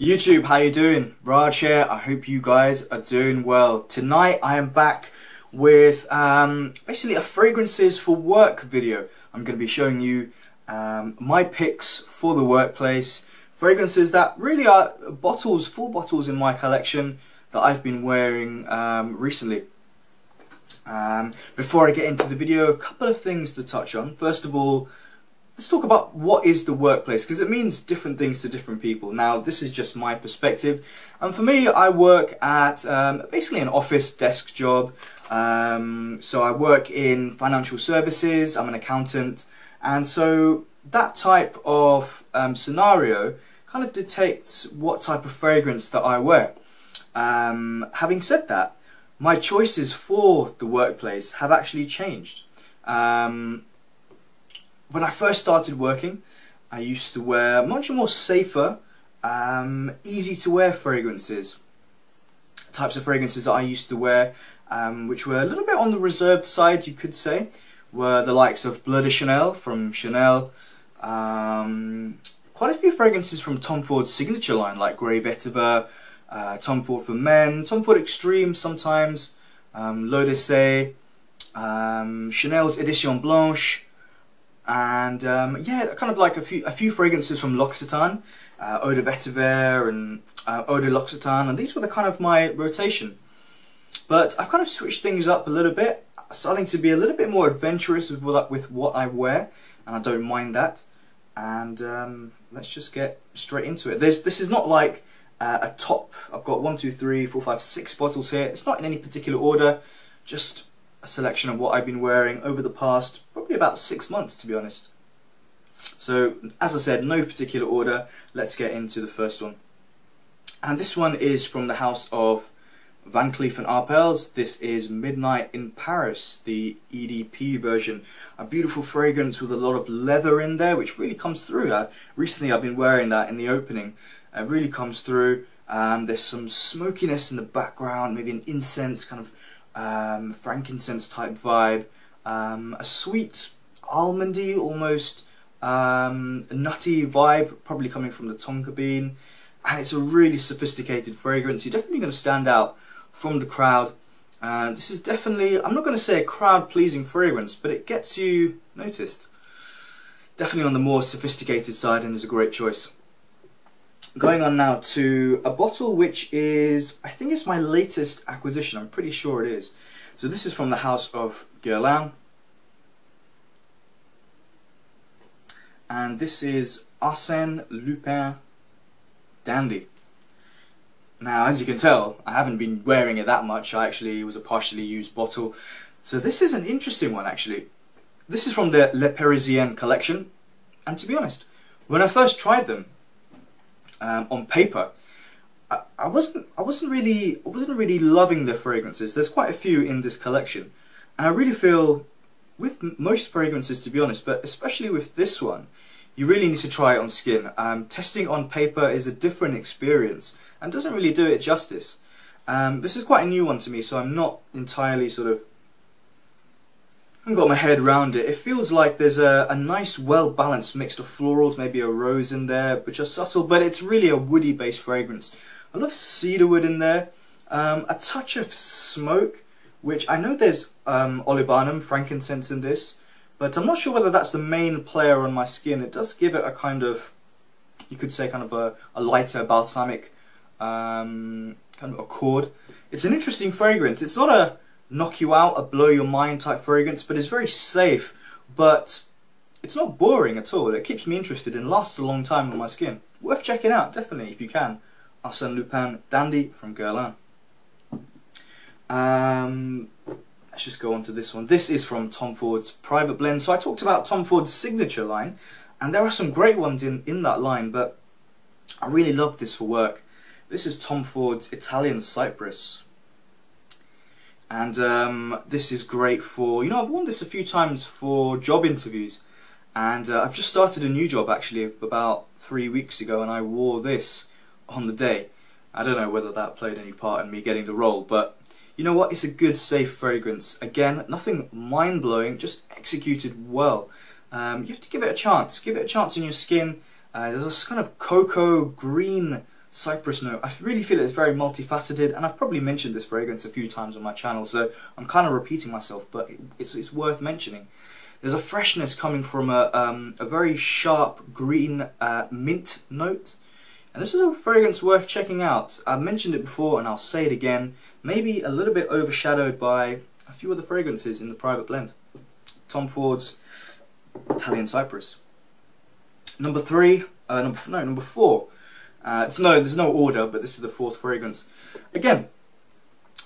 YouTube, how you doing? Raj here. I hope you guys are doing well. Tonight I am back with basically a fragrances for work video. I'm going to be showing you my picks for the workplace. Fragrances that really are bottles, full bottles in my collection that I've been wearing recently. Before I get into the video, a couple of things to touch on. First of all, let's talk about what is the workplace, because it means different things to different people. Now, this is just my perspective, and for me, I work at basically an office desk job. So I work in financial services, I'm an accountant, and so that type of scenario kind of dictates what type of fragrance that I wear. Having said that, my choices for the workplace have actually changed. When I first started working, I used to wear much more safer, easy to wear fragrances. Types of fragrances that I used to wear, which were a little bit on the reserved side, you could say, were the likes of Bleu de Chanel from Chanel, quite a few fragrances from Tom Ford's signature line, like Grey Vetiver, Tom Ford for Men, Tom Ford Extreme sometimes, L'Odyssée, Chanel's Edition Blanche, and yeah, kind of like a few fragrances from L'Occitane, Eau de Vetiver and Eau de L'Occitane, and these were the kind of my rotation. But I've kind of switched things up a little bit, starting to be a little bit more adventurous with what I wear, and I don't mind that. And let's just get straight into it. This is not like a top. I've got 1, 2, 3, 4, 5, 6 bottles here. It's not in any particular order, just a selection of what I've been wearing over the past probably about 6 months, to be honest. So, as I said, no particular order. Let's get into the first one. And this one is from the house of Van Cleef and Arpels. This is Midnight in Paris, the EDP version. A beautiful fragrance with a lot of leather in there, which really comes through. Recently I've been wearing that in the opening. It really comes through. There's some smokiness in the background, maybe an incense kind of frankincense type vibe, a sweet almondy, almost nutty vibe, probably coming from the tonka bean, and it's a really sophisticated fragrance. You're definitely going to stand out from the crowd. This is definitely, I'm not going to say a crowd pleasing fragrance, but it gets you noticed. Definitely on the more sophisticated side, and is a great choice. Going on now to a bottle which is, I think it's my latest acquisition, I'm pretty sure it is. So this is from the house of Guerlain. And this is Arsene Lupin Dandy. Now, as you can tell, I haven't been wearing it that much. It was a partially used bottle. So this is an interesting one, actually. This is from the Le Parisien collection. And to be honest, when I first tried them, on paper, I wasn't really loving their fragrances. There's quite a few in this collection, and I really feel with most fragrances, to be honest, but especially with this one, you really need to try it on skin. Testing on paper is a different experience and doesn't really do it justice. This is quite a new one to me, so I'm not entirely I haven't got my head around it. It feels like there's a nice, well-balanced mix of florals, maybe a rose in there, which are subtle, but it's really a woody-based fragrance. I love cedarwood in there, a touch of smoke, which I know there's olibanum, frankincense in this, but I'm not sure whether that's the main player on my skin. It does give it a kind of, you could say, kind of a lighter balsamic kind of accord. It's an interesting fragrance. It's not a knock you out, a blow your mind type fragrance, but it's very safe, but it's not boring at all. It keeps me interested and lasts a long time on my skin. Worth checking out, definitely, if you can. Arsene Lupin Dandy from Guerlain. Let's just go on to this one. This is from Tom Ford's Private Blend. So I talked about Tom Ford's signature line, and there are some great ones in that line, but I really love this for work. This is Tom Ford's Italian Cypress. And this is great for, I've worn this a few times for job interviews, and I've just started a new job actually about 3 weeks ago, and I wore this on the day. I don't know whether that played any part in me getting the role, but you know what, it's a good safe fragrance. Again, nothing mind-blowing, just executed well. You have to give it a chance. Give it a chance on your skin. There's this kind of cocoa green Cypress note. I really feel it's very multifaceted, and I've probably mentioned this fragrance a few times on my channel, so I'm kind of repeating myself, but it's worth mentioning. There's a freshness coming from a very sharp green mint note, and this is a fragrance worth checking out. I've mentioned it before and I'll say it again, maybe a little bit overshadowed by a few other fragrances in the private blend. Tom Ford's Italian Cypress. Number four. There's no order, but this is the fourth fragrance. Again,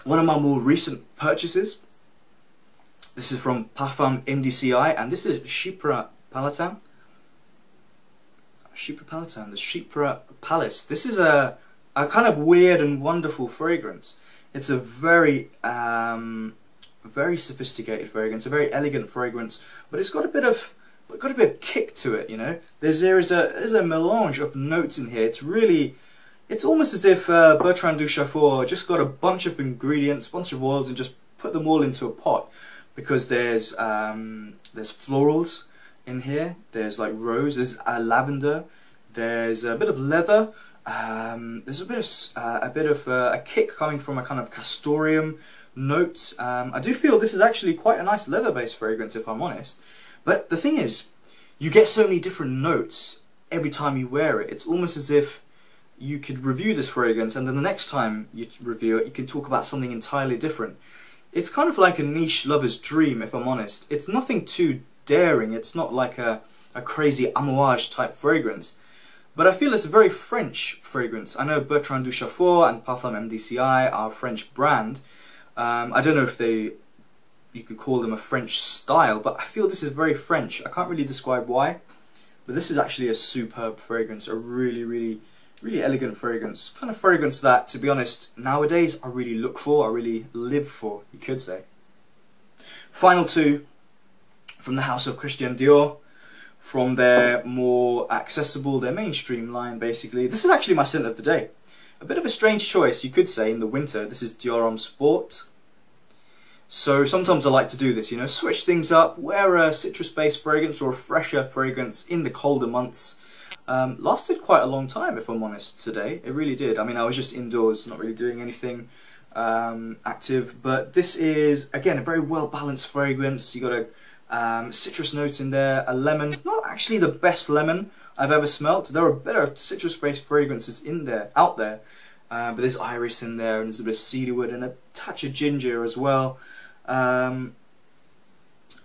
one of my more recent purchases. This is from Parfum MDCI, and this is Chypre Palatin. Chypre Palatin, the Chypre Palace. This is a kind of weird and wonderful fragrance. It's a very sophisticated fragrance, a very elegant fragrance, but it's got a bit of kick to it, you know. There's a melange of notes in here. It's almost as if Bertrand Duchaufour just got a bunch of ingredients, bunch of oils, and just put them all into a pot. Because there's florals in here. There's like rose. There's lavender. There's a bit of leather. There's a bit of a kick coming from a kind of castoreum note. I do feel this is actually quite a nice leather-based fragrance, if I'm honest. But the thing is, you get so many different notes every time you wear it. It's almost as if you could review this fragrance, and then the next time you review it, you can talk about something entirely different. It's kind of like a niche lover's dream, if I'm honest. It's nothing too daring. It's not like a crazy amouage type fragrance. But I feel it's a very French fragrance. I know Bertrand Duchaufour and Parfum MDCI are a French brand. I don't know if you could call them a French style, but I feel this is very French. I can't really describe why, but this is actually a superb fragrance, a really elegant fragrance. Kind of fragrance that, to be honest, nowadays I really look for, I really live for, you could say. Final two from the house of Christian Dior, from their more accessible, their mainstream line basically. This is actually my scent of the day. A bit of a strange choice, you could say, in the winter. This is Dior Homme Sport. So sometimes I like to do this, you know, switch things up, wear a citrus-based fragrance or a fresher fragrance in the colder months. Lasted quite a long time, if I'm honest, today. It really did. I mean, I was just indoors, not really doing anything active, but this is, again, a very well-balanced fragrance. You got a citrus note in there, a lemon. Not actually the best lemon I've ever smelt. There are better citrus-based fragrances out there, but there's iris in there, and there's a bit of cedarwood and a touch of ginger as well. I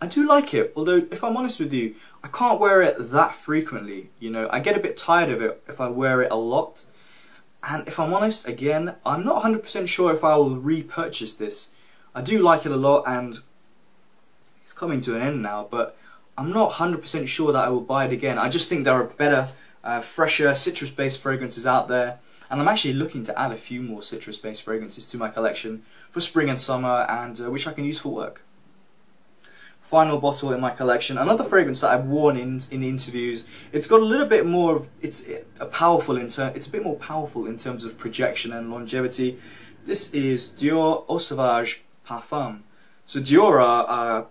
do like it, although if I'm honest with you, I can't wear it that frequently. You know, I get a bit tired of it if I wear it a lot. And if I'm honest, again, I'm not 100% sure if I will repurchase this. I do like it a lot, and it's coming to an end now, but I'm not 100% sure that I will buy it again. I just think there are better, fresher, citrus-based fragrances out there. And I'm actually looking to add a few more citrus-based fragrances to my collection for spring and summer, and which I can use for work. Final bottle in my collection, another fragrance that I've worn in interviews. It's got a little bit more of, it's a bit more powerful in terms of projection and longevity. This is Dior Eau Sauvage Parfum. So Dior are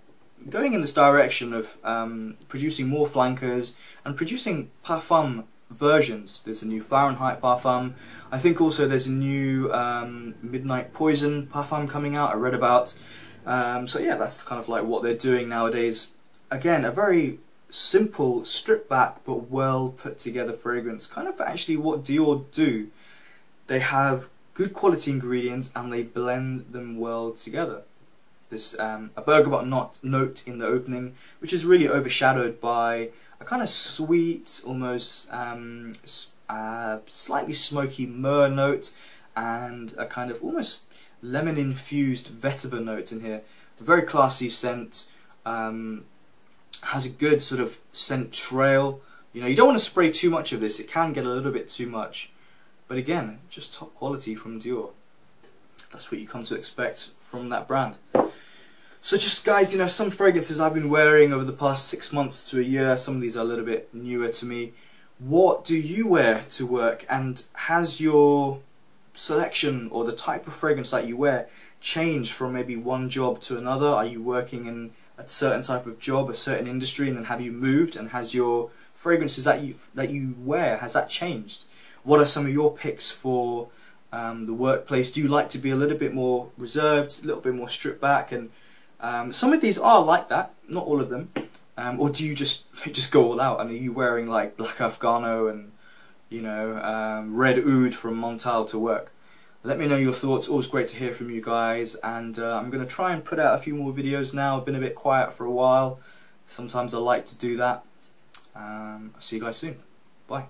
going in this direction of producing more flankers and producing Parfum versions. There's a new Fahrenheit Parfum. I think also there's a new Midnight Poison Parfum coming out, I read about. So yeah, that's kind of like what they're doing nowadays. Again, a very simple, stripped back, but well put together fragrance. Kind of actually what Dior do. They have good quality ingredients and they blend them well together. There's a bergamot note in the opening, which is really overshadowed by a kind of sweet, almost slightly smoky myrrh note, and a kind of almost lemon-infused vetiver note in here. A very classy scent, has a good sort of scent trail. You know, you don't want to spray too much of this, it can get a little bit too much. But again, just top quality from Dior. That's what you come to expect from that brand. So just guys, you know, some fragrances I've been wearing over the past 6 months to a year. Some of these are a little bit newer to me. What do you wear to work, and has your selection or the type of fragrance that you wear changed from maybe one job to another? Are you working in a certain type of job, a certain industry, and then have you moved, and has your fragrances that you wear, has that changed? What are some of your picks for the workplace? Do you like to be a little bit more reserved, a little bit more stripped back? And some of these are like that, not all of them. Or do you just go all out? And are you wearing like black Afghano and, you know, red oud from Montal to work? Let me know your thoughts. Always great to hear from you guys. And I'm going to try and put out a few more videos now. I've been a bit quiet for a while. Sometimes I like to do that. I'll see you guys soon. Bye.